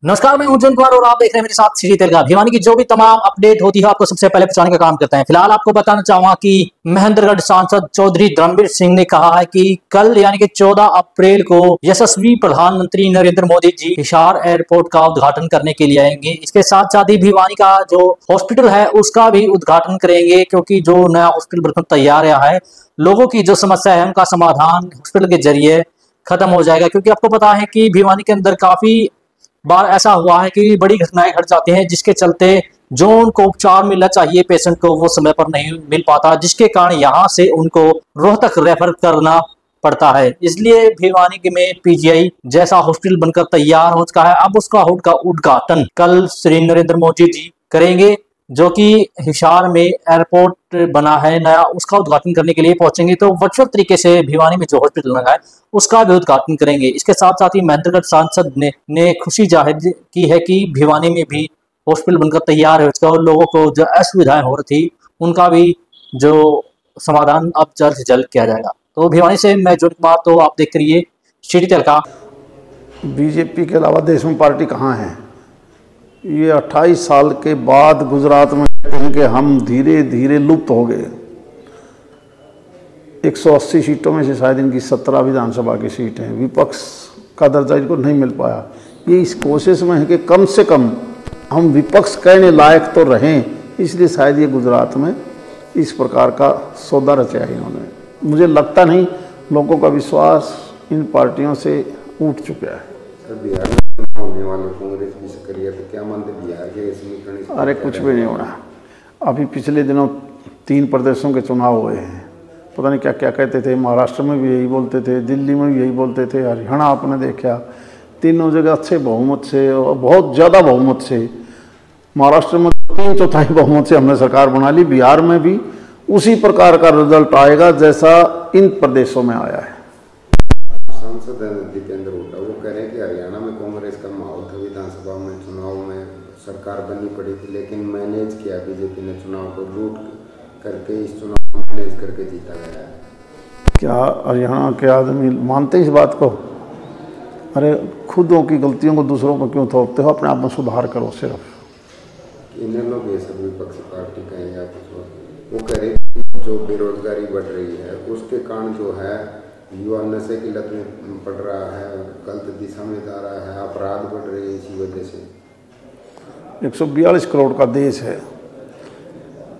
नमस्कार, मैं उज्जवल कुमार और आप देख रहे हैं मेरे साथ श्री तेलगा। भिवानी की जो भी तमाम अपडेट होती है आपको सबसे पहले पहुंचाने का काम करते हैं। फिलहाल आपको बताना चाहूंगा कि महेंद्रगढ़ सांसद चौधरी धर्मवीर सिंह ने कहा है कि कल यानी कि 14 अप्रैल को यशस्वी प्रधानमंत्री नरेंद्र मोदी जी हिसार एयरपोर्ट का उद्घाटन करने के लिए आएंगे। इसके साथ साथ ही भिवानी का जो हॉस्पिटल है उसका भी उद्घाटन करेंगे, क्योंकि जो नया हॉस्पिटल बिल्कुल तैयार है, लोगों की जो समस्या है उनका समाधान हॉस्पिटल के जरिए खत्म हो जाएगा। क्योंकि आपको पता है कि भिवानी के अंदर काफी बार ऐसा हुआ है कि बड़ी घटनाएं घट जाती हैं, जिसके चलते जो उनको उपचार मिलना चाहिए पेशेंट को वो समय पर नहीं मिल पाता, जिसके कारण यहाँ से उनको रोहतक रेफर करना पड़ता है। इसलिए भिवानी में पीजीआई जैसा हॉस्पिटल बनकर तैयार हो चुका है। अब उसका उद्घाटन कल श्री नरेंद्र मोदी जी करेंगे, जो कि हिसार में एयरपोर्ट बना है नया, उसका उद्घाटन करने के लिए पहुंचेंगे। तो वर्चुअल तरीके से भिवानी में जो हॉस्पिटल लगा है उसका भी उद्घाटन करेंगे। इसके साथ साथ ही महेंद्रगढ़ सांसद ने खुशी जाहिर की है कि भिवानी में भी हॉस्पिटल बनकर तैयार है और लोगों को जो असुविधाएं हो रही थी उनका भी जो समाधान अब जल्द से जल्द किया जाएगा। तो भिवानी से मैं उज्जवल कुमार, तो आप देख रहिए श्री तेलगा। बीजेपी के अलावा देश में पार्टी कहाँ है? ये 28 साल के बाद गुजरात में कहते हैं कि हम धीरे धीरे लुप्त हो गए। 180 सीटों में से शायद इनकी 17 विधानसभा की सीट हैं। विपक्ष का दर्जा इनको नहीं मिल पाया। ये इस कोशिश में है कि कम से कम हम विपक्ष कहने लायक तो रहें, इसलिए शायद ये गुजरात में इस प्रकार का सौदा रचा है इन्होंने। मुझे लगता नहीं, लोगों का विश्वास इन पार्टियों से उठ चुका है। बिहार में होने वाले कांग्रेस की सक्रिय तो क्या मानते बिहार के समीकरण? अरे कुछ भी नहीं होना। अभी पिछले दिनों 3 प्रदेशों के चुनाव हुए हैं, पता नहीं क्या क्या कहते थे। महाराष्ट्र में भी यही बोलते थे, दिल्ली में भी यही बोलते थे, हरियाणा आपने देखा, तीनों जगह अच्छे बहुमत से और बहुत ज़्यादा बहुमत से। महाराष्ट्र में 3/4 बहुमत से हमने सरकार बना ली। बिहार में भी उसी प्रकार का रिजल्ट आएगा जैसा इन प्रदेशों में आया है। सांसद दीपेंद्र हुड्डा वो कह रहे हैं कि हरियाणा में कांग्रेस का माहौल था, विधानसभा में चुनाव में सरकार बननी पड़ी थी, लेकिन मैनेज किया बीजेपी ने, चुनाव को लूट करके इस चुनाव को मैनेज करके जीता गया है। क्या हरियाणा के आदमी मानते इस बात को? अरे खुदों की गलतियों को दूसरों को क्यों थोपते हो? अपने आप में सुधार करो सिर्फ। इन्हें लोग ये सब विपक्षी पार्टी कहेंगे आप? वो कह रहे जो बेरोजगारी बढ़ रही है उसके कारण जो है युवा नशे की लत में पड़ रहा है, गलत दिशा में जा रहा है, अपराध बढ़ रहे हैं इसी वजह से। 142 करोड़ का देश है,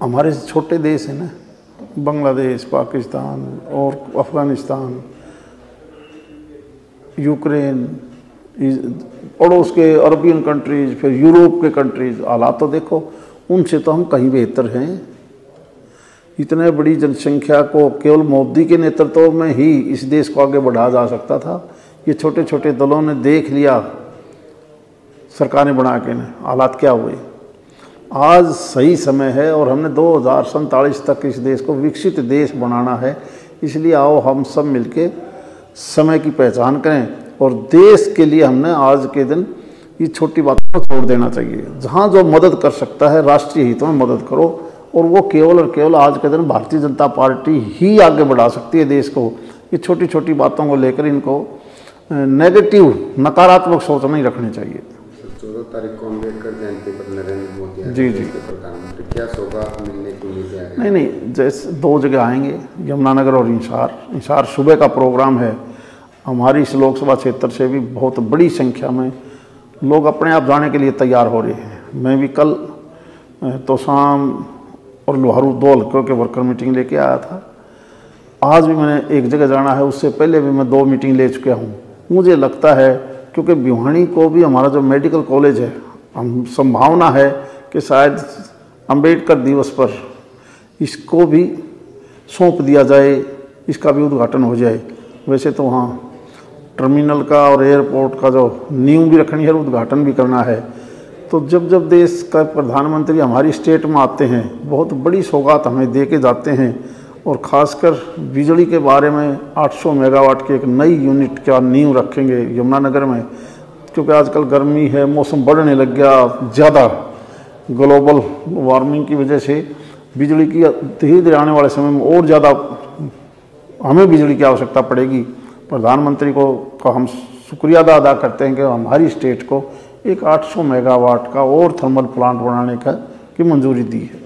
हमारे छोटे देश है ना, बांग्लादेश, पाकिस्तान और अफगानिस्तान, यूक्रेन, पड़ोस के अरबियन कंट्रीज, फिर यूरोप के कंट्रीज, हालात तो देखो, उनसे तो हम कहीं बेहतर हैं। इतने बड़ी जनसंख्या को केवल मोदी के नेतृत्व में ही इस देश को आगे बढ़ाया जा सकता था। ये छोटे छोटे दलों ने देख लिया, सरकारें बना के ने हालात क्या हुए। आज सही समय है और हमने 2047 तक इस देश को विकसित देश बनाना है। इसलिए आओ हम सब मिलके समय की पहचान करें और देश के लिए हमने आज के दिन ये छोटी बातों को छोड़ देना चाहिए। जहाँ जो मदद कर सकता है राष्ट्रीय हित में मदद करो, और वो केवल और केवल आज के दिन भारतीय जनता पार्टी ही आगे बढ़ा सकती है देश को। ये छोटी छोटी बातों को लेकर इनको नेगेटिव नकारात्मक सोच नहीं रखनी चाहिए। 14 तारीख को अम्बेडकर जयंती पर नरेंद्र मोदी जी प्रधानमंत्री क्या सौगात मिलने की उम्मीद है? नहीं, जैसे 2 जगह आएंगे, यमुनानगर और हिसार सुबह का प्रोग्राम है। हमारी इस लोकसभा क्षेत्र से भी बहुत बड़ी संख्या में लोग अपने आप जाने के लिए तैयार हो रहे हैं। मैं भी कल तोशाम और लोहारू दौल क्योंकि वर्कर मीटिंग लेके आया था। आज भी मैंने एक जगह जाना है, उससे पहले भी मैं 2 मीटिंग ले चुका हूँ। मुझे लगता है क्योंकि भिवानी को भी हमारा जो मेडिकल कॉलेज है, हम संभावना है कि शायद अंबेडकर दिवस पर इसको भी सौंप दिया जाए, इसका भी उद्घाटन हो जाए। वैसे तो वहाँ टर्मिनल का और एयरपोर्ट का जो नींव भी रखनी है, उद्घाटन भी करना है। तो जब जब देश का प्रधानमंत्री हमारी स्टेट में आते हैं, बहुत बड़ी सौगात हमें दे के जाते हैं। और ख़ासकर बिजली के बारे में 800 मेगावाट की एक नई यूनिट का नींव रखेंगे यमुनानगर में, क्योंकि आजकल गर्मी है, मौसम बढ़ने लग गया ज़्यादा, ग्लोबल वार्मिंग की वजह से बिजली की धीरे धीरे आने वाले समय में और ज़्यादा हमें बिजली की आवश्यकता पड़ेगी। प्रधानमंत्री को हम शुक्रिया अदा करते हैं कि हमारी स्टेट को एक 800 मेगावाट का और थर्मल प्लांट बनाने की मंजूरी दी है।